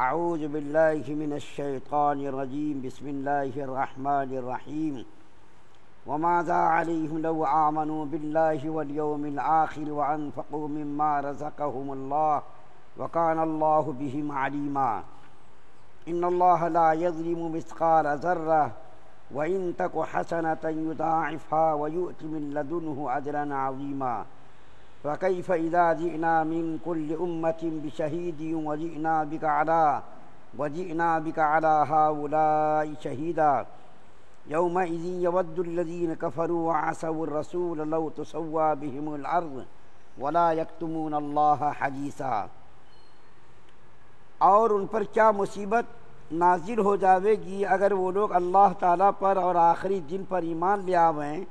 اعوذ باللہ من الشیطان الرجیم بسم اللہ الرحمن الرحیم وماذا علیہم لو آمنوا باللہ والیوم الآخر وانفقوا مما رزقهم اللہ وکان اللہ بہم علیما ان اللہ لا یظلم مثقال ذرہ وإن تک حسنة يضاعفها ويؤت من لدنه أجرا عظيما فكيف إذا جئنا من كل أمة بشهيد وجئنا بك على هؤلاء شهيدا يومئذ يود الذين كفروا وعصوا الرسول لو تسوى بهم الأرض ولا يكتمون الله حديثا۔ اور ان پر کیا مصیبت نازل ہو جاوے گی اگر وہ لوگ اللہ تعالیٰ پر اور آخری دن پر ایمان لے آویں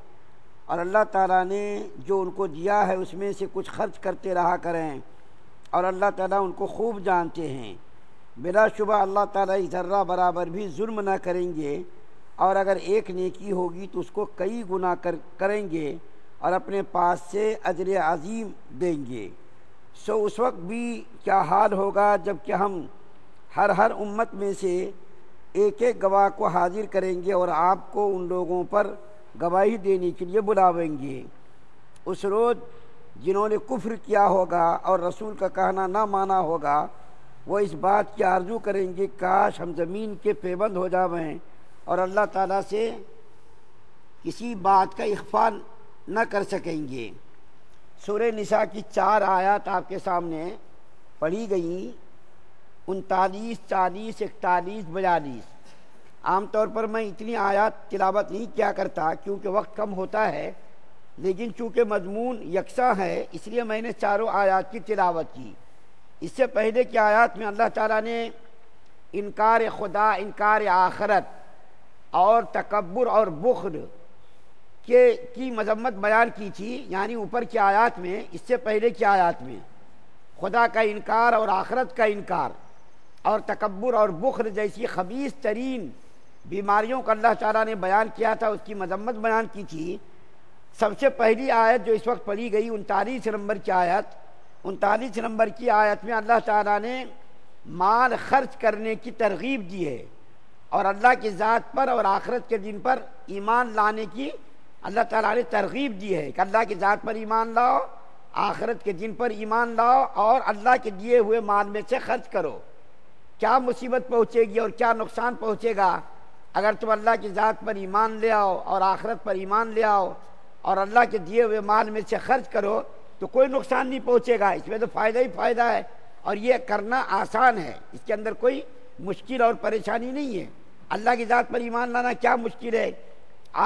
اور اللہ تعالیٰ نے جو ان کو دیا ہے اس میں سے کچھ خرچ کرتے رہا کریں، اور اللہ تعالیٰ ان کو خوب جانتے ہیں۔ بلا شبہ اللہ تعالیٰ ذرہ برابر بھی ظلم نہ کریں گے، اور اگر ایک نیکی ہوگی تو اس کو کئی گنا کریں گے اور اپنے پاس سے اجر عظیم دیں گے۔ سو اس وقت بھی کیا حال ہوگا جب کہ ہم ہر امت میں سے ایک ایک گواہ کو حاضر کریں گے اور آپ کو ان لوگوں پر گواہی دینے کے لیے بلاویں گے۔ اس روز جنہوں نے کفر کیا ہوگا اور رسول کا کہنا نہ مانا ہوگا وہ اس بات کی آرزو کریں گے کاش ہم زمین کے پیبند ہو جاویں اور اللہ تعالیٰ سے کسی بات کا اخفاء نہ کر سکیں گے۔ سورہ نساء کی 4 آیات آپ کے سامنے پڑھی گئیں، 39، 40، 41، 42۔ عام طور پر میں اتنی آیات تلاوت نہیں کیا کرتا کیونکہ وقت کم ہوتا ہے، لیکن چونکہ مضمون یکساں ہے اس لیے میں نے چاروں آیات کی تلاوت کی۔ اس سے پہلے کی آیات میں اللہ تعالیٰ نے انکار خدا، انکار آخرت اور تکبر اور بخل کی مذمت بیان کی تھی، یعنی اوپر کی آیات میں، اس سے پہلے کی آیات میں خدا کا انکار اور آخرت کا انکار اور تکبر اور بخل جیسی خبیث ترین بیماریوں کو اللہ تعالیٰ نے بیان کیا تھا، اس کی مذمت بیان کی تھی۔ سب سے پہلی آیت جو اس وقت پڑھی گئی 39 نمبر کی آیت، 39 نمبر کی آیت میں اللہ تعالیٰ نے مال خرچ کرنے کی ترغیب دی ہے اور اللہ کی ذات پر اور آخرت کے دن پر ایمان لانے کی اللہ تعالیٰ نے ترغیب دی ہے کہ اللہ کی ذات پر ایمان لاؤ، آخرت کے دن پر ایمان لاؤ اور اللہ کے دیے ہوئے مال میں سے خرچ کرو۔ کیا مصیبت پہنچے گی اور کیا نقصان پہنچے گا اگر تم اللہ کی ذات پر ایمان لے آؤ اور آخرت پر ایمان لے آؤ اور اللہ کے دیے ہوئے مال میں سے خرچ کرو تو کوئی نقصان نہیں پہنچے گا، اس میں تو فائدہ ہی فائدہ ہے، اور یہ کرنا آسان ہے، اس کے اندر کوئی مشکل اور پریشانی نہیں ہے۔ اللہ کی ذات پر ایمان لانا کیا مشکل ہے،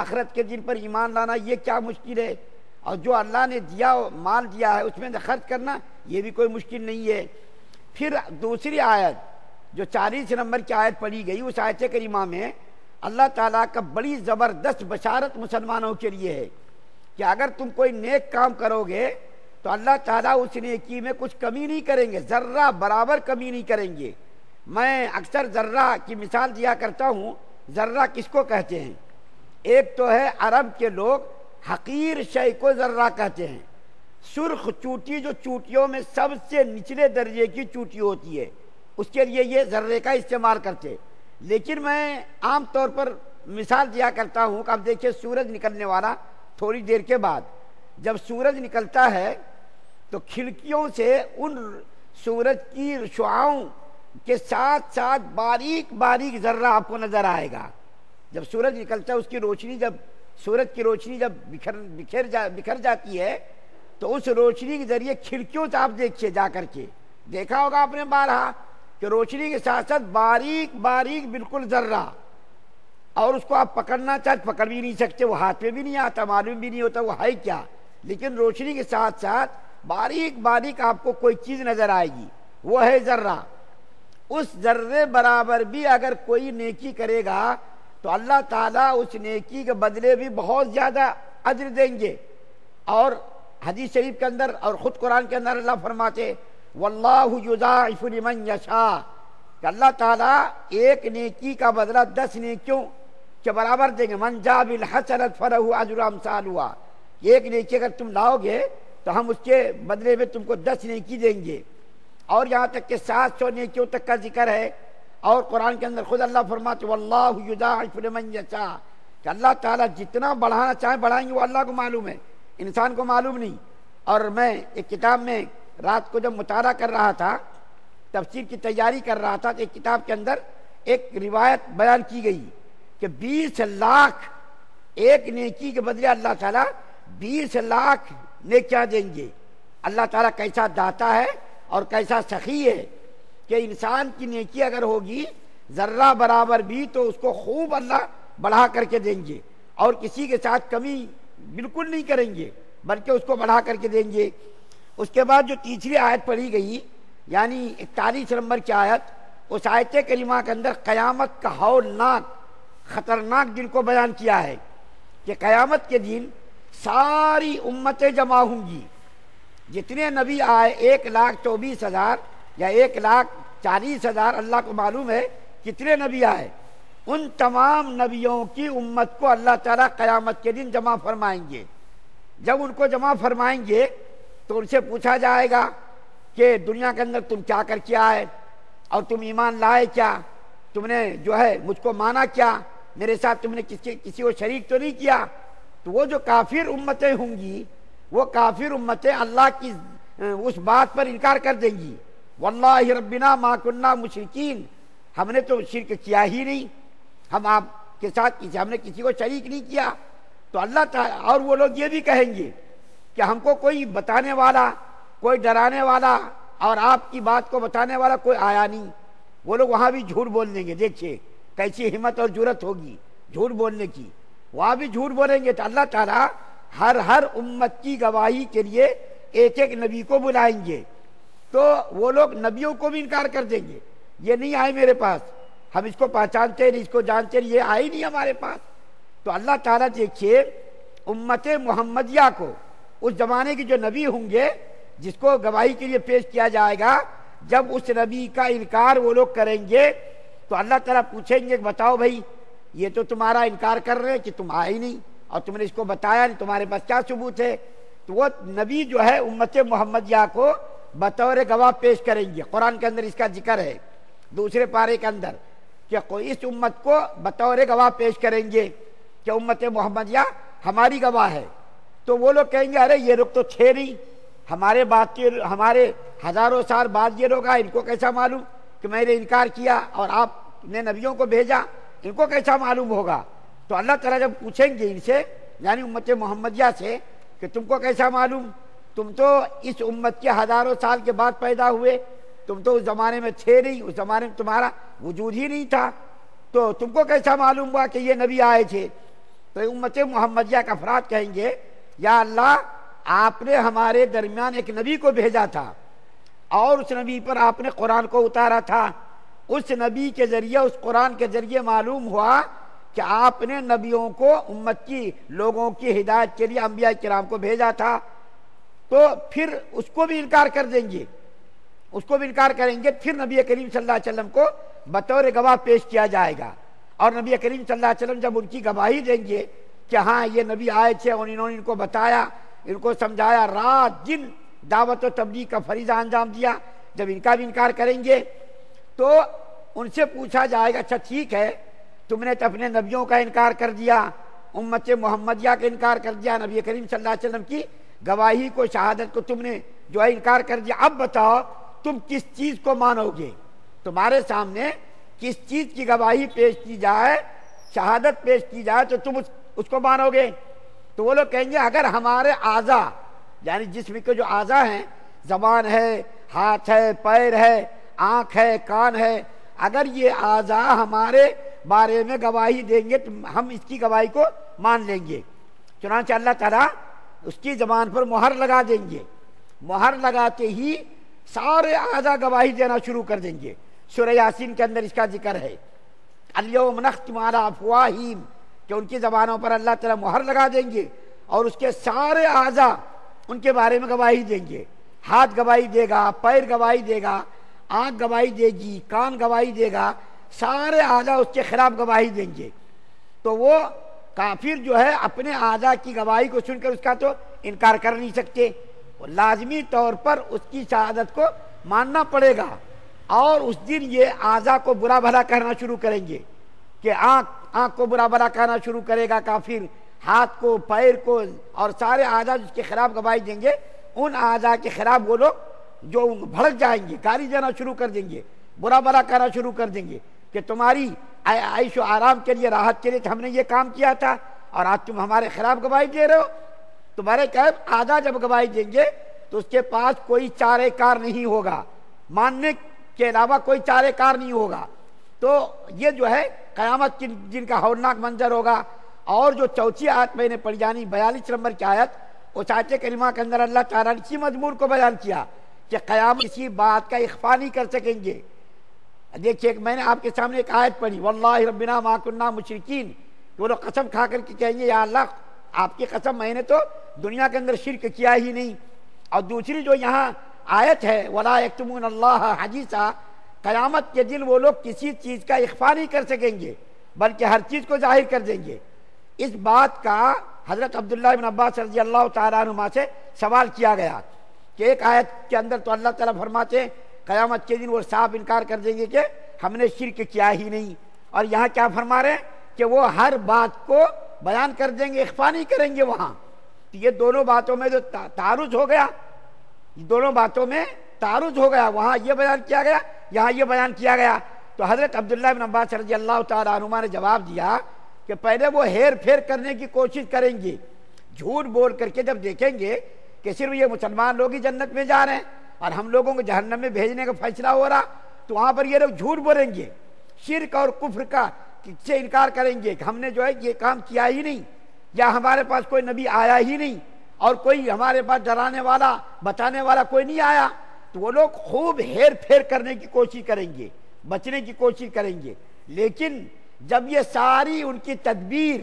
آخرت کے دن پر ایمان لانا یہ کیا مشکل ہے، اور جو اللہ نے دیا مال دیا ہے اس میں سے خرچ کرنا یہ بھی کوئی مشکل نہیں ہے۔ پھر دوسری آیت جو 40 نمبر کی آیت پڑھی گئی، اس آیت کریمہ میں اللہ تعالیٰ کا بڑی زبردست بشارت مسلمانوں کے لیے ہے کہ اگر تم کوئی نیک کام کرو گے تو اللہ تعالیٰ اس نیکی میں کچھ کمی نہیں کریں گے، ذرہ برابر کمی نہیں کریں گے۔ میں اکثر ذرہ کی مثال دیا کرتا ہوں۔ ذرہ کس کو کہتے ہیں؟ ایک تو ہے عرب کے لوگ حقیر شے کو ذرہ کہتے ہیں، سرخ چوٹی جو چوٹیوں میں سب سے نچلے درجے کی چوٹی ہوتی ہے اس کے لیے یہ ذرے کا استعمال کرتے۔ لیکن میں عام طور پر مثال دیا کرتا ہوں کہ اب دیکھیں سورج نکلنے والا تھوڑی دیر کے بعد جب سورج نکلتا ہے تو کھڑکیوں سے ان سورج کی شعاؤں کے ساتھ ساتھ باریک باریک ذرہ آپ کو نظر آئے گا۔ جب سورج نکلتا ہے اس کی روشنی سورج کی روشنی جب بکھر جاتی ہے تو اس روشنی کے ذریعے کھڑکیوں سے آپ دیکھیے، جا کر کے دیکھا ہوگا آپ نے بارہا کہ روشنی کے ساتھ ساتھ باریک باریک بالکل ذرہ، اور اس کو آپ پکڑنا چاہتے پکڑ بھی نہیں سکتے، وہ ہاتھ میں بھی نہیں آتا، معلوم بھی نہیں ہوتا وہ ہے کیا، لیکن روشنی کے ساتھ ساتھ باریک باریک آپ کو کوئی چیز نظر آئے گی، وہ ہے ذرہ۔ اس ذرے برابر بھی اگر کوئی نیکی کرے گا تو اللہ تعالیٰ اس نیکی کے بدلے بھی بہت زیادہ اجر دیں گے۔ اور حدیث شریف کے اندر اور خود قرآن کے اندر اللہ فرماتے واللہ یضاعف لمن یشاء کہ اللہ تعالیٰ ایک نیکی کا بدلہ 10 نیکیوں کے برابر دیں گے۔ من جاء بالحسنۃ فلہ اجر امثالها، ایک نیکی اگر تم لاؤ گے تو ہم اس کے بدلے میں تم کو 10 نیکی دیں گے۔ اور یہاں تک کہ 700 نیکیوں تک کا ذکر ہے۔ اور قرآن کے اندر خود اللہ فرماتے واللہ یضاعف لمن یشاء، کہ اللہ تعالیٰ جتنا بڑھانا چاہیں بڑھائیں گے، وہ اللہ کو معلوم ہے، انسان کو معلوم نہیں۔ اور میں ایک کتاب میں رات کو جب مطالعہ کر رہا تھا، تفسیر کی تیاری کر رہا تھا، تو ایک کتاب کے اندر ایک روایت بیان کی گئی کہ 20 لاکھ ایک نیکی کے بدلے اللہ تعالیٰ 20 لاکھ نیکیاں دیں گے۔ اللہ تعالیٰ کیسا داتا ہے اور کیسا سخی ہے کہ انسان کی نیکی اگر ہوگی ذرہ برابر بھی تو اس کو خوب اللہ بڑھا کر کے دیں گے، اور کسی کے ساتھ کمی بالکل نہیں کریں گے بلکہ اس کو بڑھا کر کے دیں گے۔ اس کے بعد جو تیسری آیت پڑھی گئی یعنی 41 نمبر کی آیت، اس آیت کریمہ کے اندر قیامت کا ہولناک خطرناک دن کو بیان کیا ہے کہ قیامت کے دن ساری امتیں جمع ہوں گی، جتنے نبی آئے 1,24,000 یا 1,40,000 اللہ کو معلوم ہے کتنے نبی آئے، ان تمام نبیوں کی امت کو اللہ تعالیٰ قیامت کے دن جمع فرمائیں گے۔ جب ان کو جمع فرمائیں گے تو ان سے پوچھا جائے گا کہ دنیا کے اندر تم کیا کر کے آئے اور تم ایمان لائے کیا، تم نے جو ہے مجھ کو مانا کیا، میرے ساتھ تم نے کسی کو شریک تو نہیں کیا۔ تو وہ جو کافر امتیں ہوں گی، وہ کافر امتیں اللہ کی اس بات پر انکار کر دیں گی، واللہ ربنا ما کننا مشرکین، ہم نے تو شرک کیا ہی نہیں، ہم آپ کے ساتھ ہم نے کسی کو شریک نہیں کیا۔ تو اللہ تعالیٰ اور وہ لوگ یہ بھی کہیں گے کہ ہم کو کوئی بتانے والا، کوئی ڈرانے والا اور آپ کی بات کو بتانے والا کوئی آیا نہیں۔ وہ لوگ وہاں بھی جھوٹ بول دیں گے، دیکھیے کیسی ہمت اور جرت ہوگی جھوٹ بولنے کی، وہاں بھی جھوٹ بولیں گے۔ تو اللہ تعالیٰ ہر امت کی گواہی کے لیے ایک ایک نبی کو بلائیں گے، تو وہ لوگ نبیوں کو بھی انکار کر دیں گے، یہ نہیں آئے میرے پاس، ہم اس کو پہچانتے نہیں، اس کو جانتے نہیں، یہ آئے نہیں ہمارے پاس۔ تو اللہ تعالیٰ دیکھیے امت محمدیہ کو، اس زمانے کے جو نبی ہوں گے جس کو گواہی کے لیے پیش کیا جائے گا، جب اس نبی کا انکار وہ لوگ کریں گے تو اللہ تعالیٰ پوچھیں گے بتاؤ بھائی یہ تو تمہارا انکار کر رہے ہیں کہ تم آئے ہی نہیں اور تم نے اس کو بتایا نہیں، تمہارے پاس کیا ثبوت ہے؟ تو وہ نبی جو ہے امت محمدیہ کو بطور گواہ پیش کریں گے۔ قرآن کے اندر اس کا ذکر ہے دوسرے پارے کے اندر کہ اس امت کو بطور گواہ پیش کریں گے کہ امت محمدیہ ہماری گواہ ہے۔ تو وہ لوگ کہیں گے ارے یہ لوگ تو تھے نہیں، ہمارے ہزاروں سال بعد یہ لوگ آئے، ان کو کیسا معلوم کہ میں نے انکار کیا اور آپ نے نبیوں کو بھیجا، ان کو کیسا معلوم ہوگا؟ تو اللہ تعالیٰ جب پوچھیں گے ان سے یعنی امت محمدیہ سے کہ تم کو کیسا معلوم، تم تو اس امت کے ہزاروں سال کے بعد پیدا ہوئے، تم تو اس زمانے میں تھے نہیں، اس زمانے میں تمہارا وجود ہی نہیں تھا، تو تم کو کیسا معلوم ہوا کہ یہ نبی آئے تھے؟ تو امت محمدیہ کا افراد کہیں گے یا اللہ آپ نے ہمارے درمیان ایک نبی کو بھیجا تھا اور اس نبی پر آپ نے قرآن کو اتارا تھا، اس نبی کے ذریعے اس قرآن کے ذریعے معلوم ہوا کہ آپ نے نبیوں کو امت کی لوگوں کی ہدایت کے لیے انبیاء کرام کو بھیجا تھا۔ تو پھر اس کو بھی انکار کر دیں گے، اس کو بھی انکار کریں گے، پھر نبی کریم صلی اللہ علیہ وسلم کو بطور گواہ پیش کیا جائے گا، اور نبی کریم صلی اللہ علیہ وسلم جب ان کی گواہی دیں گے کہ ہاں یہ نبی آئے تھے اور انہوں نے ان کو بتایا، ان کو سمجھایا، رات دن دعوت و تبلیغ کا فریضہ انجام دیا، جب ان کا بھی انکار کریں گے تو ان سے پوچھا جائے گا اچھا ٹھیک ہے تم نے تو اپنے نبیوں کا انکار کر دیا، امت محمدیہ کا انکار کر دیا، نبی کریم صلی اللہ علیہ وسلم کی گواہی کو، شہادت کو تم نے جو ہے انکار کر دیا، اب بتاؤ تم کس چیز کو مانو گے؟ تمہارے سامنے کس چیز کی گواہی پیش کی جائے، شہادت پیش کی جائے تو تم اس کو مانو گے؟ تو وہ لوگ کہیں گے اگر ہمارے اعضاء یعنی جسم کے جو اعضاء ہیں، زبان ہے، ہاتھ ہے، پیر ہے، آنکھ ہے، کان ہے، اگر یہ اعضاء ہمارے بارے میں گواہی دیں گے تو ہم اس کی گواہی کو مان لیں گے۔ چنانچہ اللہ تعالیٰ اس کی زبان پر مہر لگا دیں گے، مہر لگاتے ہی سارے اعضاء گواہی دینا شروع کر دیں گے۔ سورہ یاسین کے اندر اس کا ذکر ہے، الیوم نختم علی افواہہم، کہ ان کی زبانوں پر اللہ تعالیٰ مہر لگا دیں گے اور اس کے سارے اعضاء ان کے بارے میں گواہی دیں گے۔ ہاتھ گواہی دے گا، پیر گواہی دے گا، آنکھ گواہی دے گی، کان گواہی دے گا، سارے اعضاء اس کے خلاف گواہی دیں گے۔ تو وہ کافر جو ہے اپنے اعضاء کی گواہی کو سن کر اس کا تو انکار کر نہیں سکتے، وہ لازمی طور پر اس کی شہادت کو ماننا پڑے گا. اور اس دن یہ اعضا کو برا بھلا کہنا شروع کریں گے کہ آنکھ کو برا بھلا کہنا شروع کرے گا کافر، ہاتھ کو، پیر کو، اور سارے اعضا جس کے خلاف گواہی دیں گے ان اعضا کے خلاف وہ لوگ جو بھڑک جائیں گے، گالی دینا شروع کر دیں گے، برا بھلا کہنا شروع کر دیں گے کہ تمہاری عیش و آرام کے لیے، راحت کے لیے ہم نے یہ کام کیا تھا اور آج تم ہمارے خلاف گواہی دے رہے ہو. تمہارے اعضا جب گواہی دیں گے تو اس کے پاس کوئی چارے کار نہیں ہوگا، ماننے کے علاوہ کوئی چارے کار نہیں ہوگا. تو یہ جو ہے قیامت کی جن کا ہولناک منظر ہوگا. اور جو چوتھی آیت میں نے پڑھی، یعنی 42 نمبر کی آیت، اس آیت کریمہ کے اندر اللہ تعالیٰ نے اسی مضمون کو بیان کیا کہ قیامت کسی بات کا اخفا نہیں کر سکیں گے. دیکھیے میں نے آپ کے سامنے ایک آیت پڑھی، واللہ ربنا ما کننا مشرکین، وہ لوگ قسم کھا کر کے کہیں گے یا اللہ آپ کی قسم میں نے تو دنیا کے اندر شرک کیا ہی نہیں. اور دوسری جو یہاں آیت ہے ولا یکتمون اللہ حدیثا، قیامت کے دن وہ لوگ کسی چیز کا اخفا نہیں کر سکیں گے بلکہ ہر چیز کو ظاہر کر دیں گے. اس بات کا حضرت عبداللہ بن عباس رضی اللہ تعالیٰ عنہما سے سوال کیا گیا کہ ایک آیت کے اندر تو اللہ تعالیٰ فرماتے ہیں قیامت کے دن وہ صاف انکار کر دیں گے کہ ہم نے شرک کیا ہی نہیں، اور یہاں کیا فرما رہے ہیں کہ وہ ہر بات کو بیان کر دیں گے، اخفا نہیں کریں گے. وہاں یہ دونوں باتوں میں جو تعارض ہو گیا، دونوں باتوں میں تعارض ہو گیا، وہاں یہ بیان کیا گیا، یہاں یہ بیان کیا گیا. تو حضرت عبداللہ بن عباس رضی اللہ تعالیٰ عنہما نے جواب دیا کہ پہلے وہ ہیر پھیر کرنے کی کوشش کریں گے، جھوٹ بول کر کے جب دیکھیں گے کہ صرف یہ مسلمان لوگ ہی جنت میں جا رہے ہیں اور ہم لوگوں کو جہنم میں بھیجنے کا فیصلہ ہو رہا، تو وہاں پر یہ لوگ جھوٹ بولیں گے، شرک اور کفر کا سے انکار کریں گے کہ ہم نے جو ہے یہ کام کیا ہی نہیں، یا ہمارے پاس کوئی نبی آیا ہی نہیں، اور کوئی ہمارے پاس ڈرانے والا بتانے والا کوئی نہیں آیا. تو وہ لوگ خوب ہیر پھیر کرنے کی کوشش کریں گے، بچنے کی کوشش کریں گے. لیکن جب یہ ساری ان کی تدبیر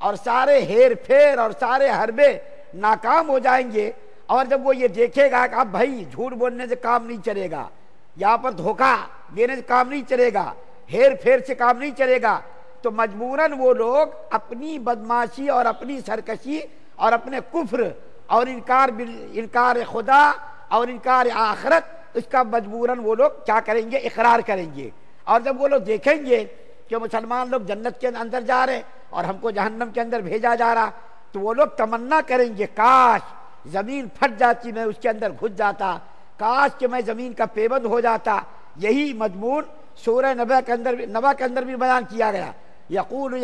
اور سارے ہیر پھیر اور سارے حربے ناکام ہو جائیں گے، اور جب وہ یہ دیکھے گا کہ اب بھائی جھوٹ بولنے سے کام نہیں چلے گا، یہاں پر دھوکہ دینے سے کام نہیں چلے گا، ہیر پھیر سے کام نہیں چلے گا، تو مجبوراً وہ لوگ اپنی بدماشی اور اپنی سرکشی اور اپنے کفر اور انکار خدا اور انکار آخرت، اس کا مجبوراً وہ لوگ کیا کریں گے، اقرار کریں گے. اور جب وہ لوگ دیکھیں گے کہ مسلمان لوگ جنت کے اندر جا رہے اور ہم کو جہنم کے اندر بھیجا جا رہا، تو وہ لوگ تمنا کریں گے کاش زمین پھٹ جاتی، میں اس کے اندر گھس جاتا، کاش کہ میں زمین کا پیبند ہو جاتا. یہی مضمون سورہ نبا کے اندر بھی بیان کیا گیا. یقول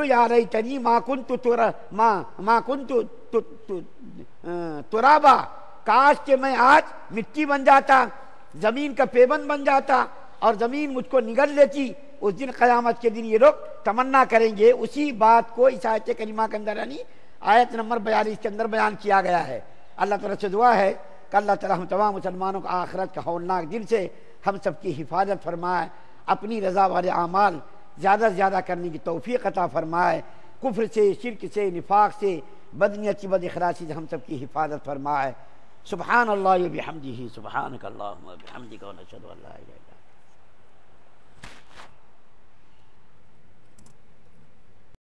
یا ریتنی ما کنت ترابا، کاش کہ میں آج مٹی بن جاتا، زمین کا پیبند بن جاتا اور زمین مجھ کو نگل لیتی. اس دن قیامت کے دن یہ لوگ تمنا کریں گے. اسی بات کو اس آیت کریمہ کے اندر یعنی آیت نمبر 42 کے اندر بیان کیا گیا ہے. اللہ تعالیٰ سے دعا ہے کہ اللہ تعالیٰ ہم تمام مسلمانوں کو آخرت کا ہولناک دن سے ہم سب کی حفاظت فرمائے، اپنی رضا والے اعمال زیادہ سے زیادہ کرنے کی توفیق عطا فرمائے، کفر سے، شرک سے، نفاق سے، بدنیتی، بد اخلاصی سے ہم سب کی حفاظت فرمائے. سبحان اللہ و بحمدہ، سبحانک اللہم و بحمدک، و نشہد ان لا الہ الا انت.